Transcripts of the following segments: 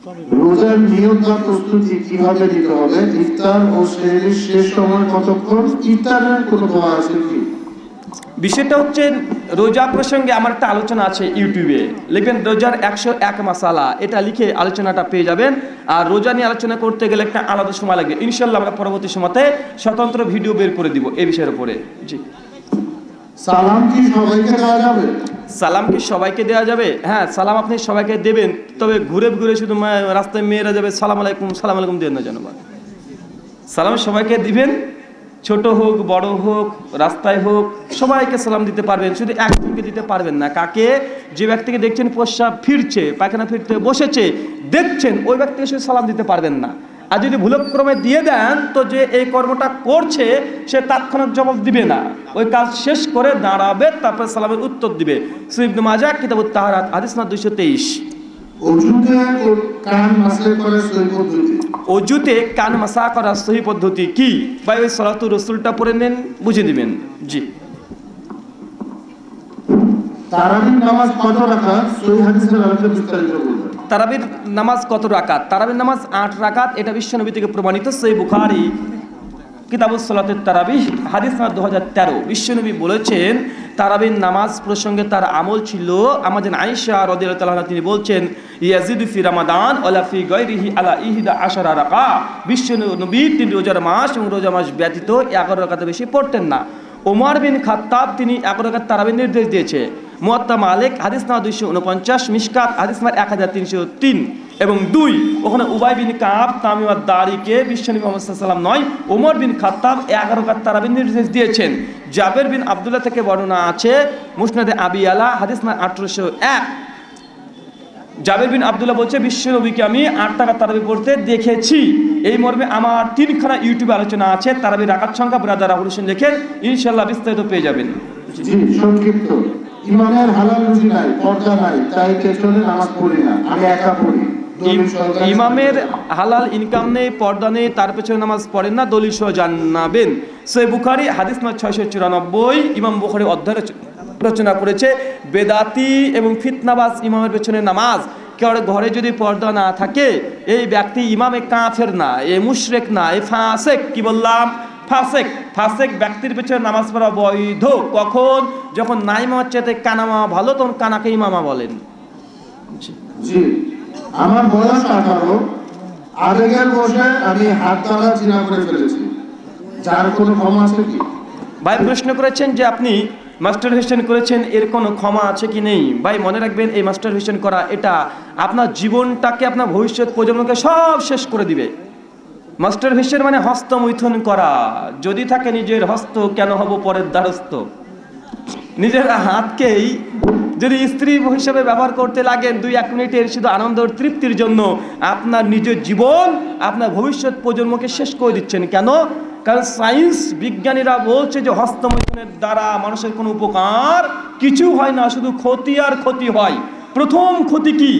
রোজার নিয়ত বা প্রস্তুতি কিভাবে নিতে হবে? ইফতার ও সেহরির শেষ সময় কতক্ষণ? ইফতারের কোনো দোয়া আছে কি? বিষয়টা হচ্ছে রোজা প্রসঙ্গে আমার একটা আলোচনা আছে ইউটিউবে, লিখবেন রোজার 101 মাসালা, এটা লিখে আলোচনাটা পেয়ে যাবেন। আর রোজা নিয়ে আলোচনা করতে গেলে একটা আলাদা সময় লাগবে, ইনশাল্লাহ আমরা পরবর্তী সময়তে স্বতন্ত্র ভিডিও বের করে দিব এই বিষয়ের উপরে। জি, সালাম কি সবাইকে দেওয়া যাবে? সালাম কি সবাইকে দেওয়া যাবে? হ্যাঁ, সালাম আপনি সবাইকে দেবেন, তবে ঘুরে ঘুরে শুধু রাস্তায় মেয়েরা যাবে সালাম আলাইকুম দেন না যেন। সালাম সবাইকে দিবেন, ছোট হোক বড় হোক রাস্তায় হোক সবাইকে সালাম দিতে পারবেন, শুধু একজনকে দিতে পারবেন না। কাকে? যে ব্যক্তিকে দেখছেন প্রস্রাব ফিরছে, পায়খানা ফিরতে বসেছে দেখছেন, ওই ব্যক্তিকে শুধু সালাম দিতে পারবেন না। আর যদি ভুলক্রমে দিয়ে দেন তো যে এই কর্মটা করছে সে তাৎক্ষণিক জবাব দিবে না, ওই কাজ শেষ করে দাঁড়াবে, তারপর সালামের উত্তর দিবে। সূরা ইবনে মাজাহ কিতাবুত তাহারাত হাদিস নম্বর 223। অজুতে কান মাসা করার সহি পদ্ধতি কি? ভাই ওই সালাতুর রাসূলটা পড়ে নেন, বুঝে দিবেন। জি, তারাবির নামাজ কত রাকাত? সহিহ হাদিসের আলোকে বিস্তারিত বলবেন। তারাবির নামাজ কত রাকাত? তারাবির নামাজ 8 রাকাত, এটা বিশ্বনবী থেকে প্রমাণিত। সহিহ বুখারী কিতাবুস সালাতুত তারাবিহ হাদিস নম্বর 2013। বিশ্বনবী বলেছেন তারাবির নামাজ প্রসঙ্গে তার আমল ছিল, আমাদের আয়েশা রাদিয়াল্লাহু তাআলা তিনি বলছেন ইয়াজিদু ফি রমাদান ওয়ালা ফি গায়রিহি আলা 11 রাকা। বিশ্বনবী তিনি রোজার মাস এবং রোজা মাস ব্যতীত 11 রাকাত বেশি পড়তেন না। ওমর বিন খাত্তাব তিনি 11 রাকাত তারাবির নির্দেশ দিয়েছে। মুয়াত্তা মালিক হাদিস নম্বর 249, মিশকাত হাদিস নম্বর 1303 এবং 2, ওখানে উবাই বিন কাব তামিম আদ-দারিকে বিশ্বনবী মুহাম্মদ সাল্লাল্লাহু আলাইহি ওয়াসাল্লাম নয়, ওমর বিন খাত্তাব 11 রাকাত তারাবির নির্দেশ দিয়েছেন। জাবের বিন আব্দুল্লাহ থেকে বর্ণনা আছে মুসনাদে আবি আলা হাদিস নম্বর 1801। জাবের বিন আব্দুল্লাহ বলছে বিশ্বনবীকে আমি 8 রাকাত তারাবি পড়তে দেখেছি। এই মর্মে আমার 3খানা ইউটিউবে আলোচনা আছে। তারাবির রাকাত সংখ্যা ব্রাদার রাহুল হোসেন লেখেন, ইনশাআল্লাহ বিস্তারিত পেয়ে যাবেন। জি, সংক্ষিপ্ত। ইমামের হালাল রুজি নাই, পর্দা নাই, তাই পেছনে নামাজ পড়ি না, আমি একা পড়ি। ইমামের হালাল ইনকাম নেই, পর্দা নেই, তার পেছনে নামাজ পড়েন না, দলিল সহ জানাবেন। সহিহ বুখারী হাদিস নম্বর 694। ইমাম বুখারী অধ্যায় রচনা করেছে বেদাতি এবং ফিতনাবাজ ইমামের পেছনে নামাজ। কেউ ঘরে যদি পর্দা না থাকে এই ব্যক্তি ইমামে কাফের না, এ মুশরিক না, এ ফাসিক। কি বললাম? ফাসিক। ফাসিক ব্যক্তির পেছনে নামাজ পড়া বৈধ কখন? যখন না ইমামের চাইতে কানামা ভালো, তখন কানাকে ইমামা বলেন। জি, আমার বয়স 18, আবেগের বসে আমি হাত দ্বারা জিনা করে ফেলেছি, যার কোনো ক্ষমা আছে কি? ভাই প্রশ্ন করেছেন যে আপনি মাস্টারবেশন করেছেন, এর কোনো ক্ষমা আছে কি নেই? ভাই মনে রাখবেন এই মাস্টারবেশন করা এটা আপনার জীবনটাকে, আপনার ভবিষ্যৎ প্রজন্মকে সব শেষ করে দিবে। মাস্টারবেশন মানে হস্তমৈথুন করা। যদি থাকে নিজের হস্ত কেন হব পরের দ্বারস্থ? নিজের হাতকেই যদি স্ত্রী হিসেবে ব্যবহার করতে লাগেন 2-1 মিনিটের শুধু আনন্দ তৃপ্তির জন্য, আপনার নিজের জীবন আপনার ভবিষ্যৎ প্রজন্মকে শেষ করে দিচ্ছেন। কেন? কারণ সায়েন্স বিজ্ঞানীরা বলছে যে হস্তমৈথুনের দ্বারা মানুষের কোনো উপকার কিছু হয় না, শুধু ক্ষতি আর ক্ষতি হয়। প্রথম ক্ষতি কি?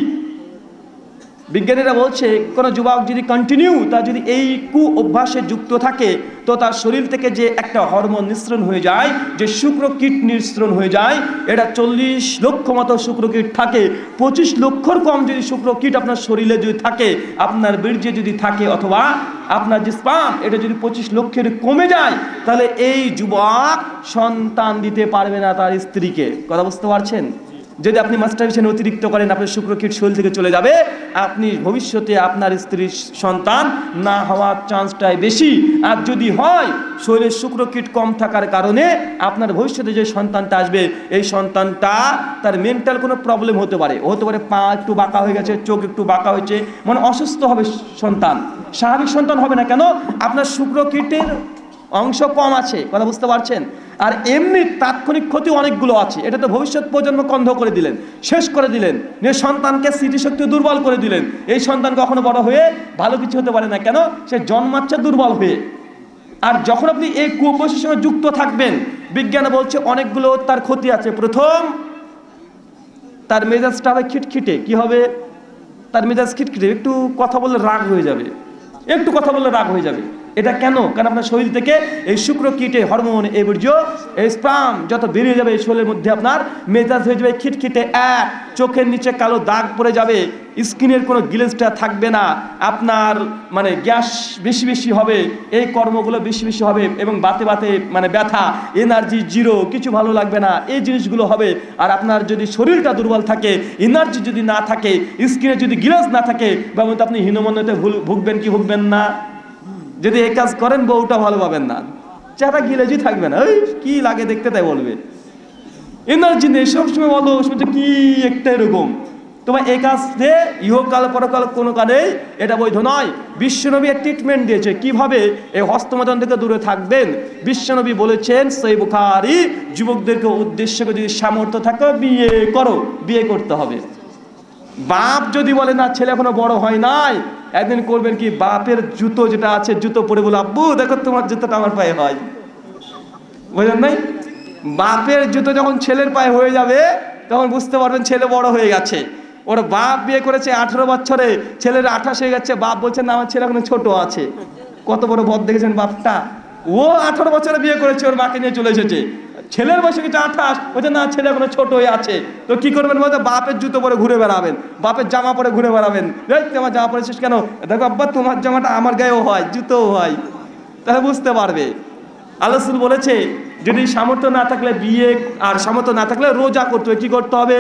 বিজ্ঞানীরা বলছে কোনো যুবক যদি কন্টিনিউ তার যদি এই কু অভ্যাসে যুক্ত থাকে তো তার শরীর থেকে যে একটা হরমোন নিঃসরণ হয়ে যায়, যে শুক্রকীট নিঃসরণ হয়ে যায়, এটা 40 লক্ষ মতো শুক্রকীট থাকে। 25 লক্ষর কম যদি শুক্রকীট আপনার শরীরে যদি থাকে, আপনার বীর্যে যদি থাকে, অথবা আপনার যে স্পাম এটা যদি 25 লক্ষের কমে যায়, তাহলে এই যুবক সন্তান দিতে পারবে না তার স্ত্রীকে। কথা বুঝতে পারছেন? যদি আপনি মাস্টারবেশন অতিরিক্ত করেন, আপনার শুক্রকীট শরীর থেকে চলে যাবে, আপনি ভবিষ্যতে আপনার স্ত্রীর সন্তান না হওয়ার চান্সটাই বেশি। আর যদি হয় শরীরের শুক্রকীট কম থাকার কারণে আপনার ভবিষ্যতে যে সন্তানটা আসবে, এই সন্তানটা তার মেন্টাল কোনো প্রবলেম হতে পারে। পা একটু বাঁকা হয়ে গেছে, চোখ একটু বাঁকা হয়েছে, মানে অসুস্থ হবে সন্তান। স্বাভাবিক সন্তান হবে না। কেন? আপনার শুক্রকীটের অংশ কম আছে। কথা বুঝতে পারছেন? আর এমনি তাৎক্ষণিক ক্ষতি অনেকগুলো আছে। এটা তো ভবিষ্যৎ প্রজন্মকে অন্ধ করে দিলেন, শেষ করে দিলেন, নিজের সন্তানকে স্মৃতিশক্তি দুর্বল করে দিলেন। এই সন্তান কখনো বড় হয়ে ভালো কিছু হতে পারে না। কেন? সে জন্মাচ্ছে দুর্বল হয়ে। আর যখন আপনি এই কুঅভ্যাসের সঙ্গে যুক্ত থাকবেন, বিজ্ঞানে বলছে অনেকগুলো তার ক্ষতি আছে। প্রথম, তার মেজাজটা হবে খিটখিটে। কি হবে? তার মেজাজ খিটখিটে, একটু কথা বললে রাগ হয়ে যাবে, একটু কথা বললে রাগ হয়ে যাবে। এটা কেন? কারণ আপনার শরীর থেকে এই শুক্র কীটে হরমোন, এই বীর্য, এই স্পাম যত বেরিয়ে যাবে, এই শরীরের মধ্যে আপনার মেজাজ হয়ে যাবে খিটখিটে, চোখের নিচে কালো দাগ পড়ে যাবে, স্কিনের কোনো গ্লেজটা থাকবে না, আপনার মানে গ্যাস বেশি বেশি হবে, এই কর্মগুলো বেশি বেশি হবে, এবং বাতে বাতে মানে ব্যথা, এনার্জি জিরো, কিছু ভালো লাগবে না, এই জিনিসগুলো হবে। আর আপনার যদি শরীরটা দুর্বল থাকে, এনার্জি যদি না থাকে, স্কিনে যদি গ্লেজ না থাকে, বাবু তো আপনি হীনমন্যতে ভুগবেন কি ভুগবেন না? যদি এই কাজ করেন বউটা ভালো পাবেন না, চেহারা গিলেজি থাকবে না, ওই কি লাগে দেখতে, তাই বলবে। এনার্জি নেই, সবসময় বলো কি একটা এরকম। তোমার এই কাজ দিয়ে ইহকাল পরকাল কোনো কালেই এটা বৈধ নয়। বিশ্বনবী এক ট্রিটমেন্ট দিয়েছে কিভাবে এই হস্তমৈথুন থেকে দূরে থাকবেন। বিশ্বনবী বলেছেন, সহিহ বুখারী, যুবকদেরকে উদ্দেশ্য করে যদি সামর্থ্য থাকে বিয়ে করো, বিয়ে করতে হবে। বাপ যদি বলে না ছেলে এখনো বড় হয় নাই, একদিন করবেন কি, বাপের জুতো যেটা আছে জুতো পরে বলে, আব্বু দেখো তোমার জুতোটা আমার পায়ে হয়, বুঝলেন নাই? বাপের জুতো যখন ছেলের পায়ে হয়ে যাবে তখন বুঝতে পারবেন ছেলে বড় হয়ে গেছে। ওর বাপ বিয়ে করেছে 18 বছরে, ছেলের 28 হয়ে গেছে, বাপ বলছেন না আমার ছেলে এখনো ছোট আছে। কত বড় বদ দেখেছেন বাপটা, ও 18 বছরে বিয়ে করেছে, ওর মাকে নিয়ে চলে এসেছে, ছেলের বয়সে কিছু 28, বলছে না ছেলে এখনো ছোট হয়ে আছে। তো কি করবেন বলতে, বাপের জুতো পরে ঘুরে বেড়াবেন, বাপের জামা পরে ঘুরে বেড়াবেন, এই তোমার জামা পরেছিস কেন, দেখো আব্বা তোমার জামাটা আমার গায়েও হয়, জুতোও হয়, তাহলে বুঝতে পারবে। আল্লাহ রাসূল বলেছে যদি সামর্থ্য না থাকলে বিয়ে, আর সামর্থ্য না থাকলে রোজা করতে হবে। কি করতে হবে?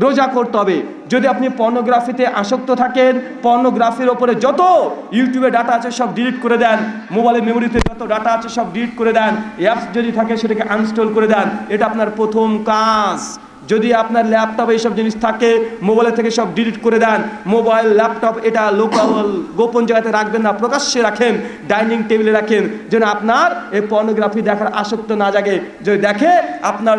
রোজা করতে হবে। যদি আপনি পর্নোগ্রাফিতে আসক্ত থাকেন, পর্নোগ্রাফির ওপরে যত ইউটিউবে ডাটা আছে সব ডিলিট করে দেন, মোবাইলের মেমোরিতে যত ডাটা আছে সব ডিলিট করে দেন, অ্যাপস যদি থাকে সেটাকে আনইনস্টল করে দেন, এটা আপনার প্রথম কাজ। যদি আপনার ল্যাপটপে এইসব জিনিস থাকে, মোবাইল থেকে সব ডিলিট করে দেন। মোবাইল, ল্যাপটপ এটা লোকাল গোপন জায়গাতে রাখবেন না, প্রকাশ্যে রাখেন, ডাইনিং টেবিলে রাখেন, যেন আপনার এই পর্নোগ্রাফি দেখার আসক্ত না জাগে। যদি দেখে আপনার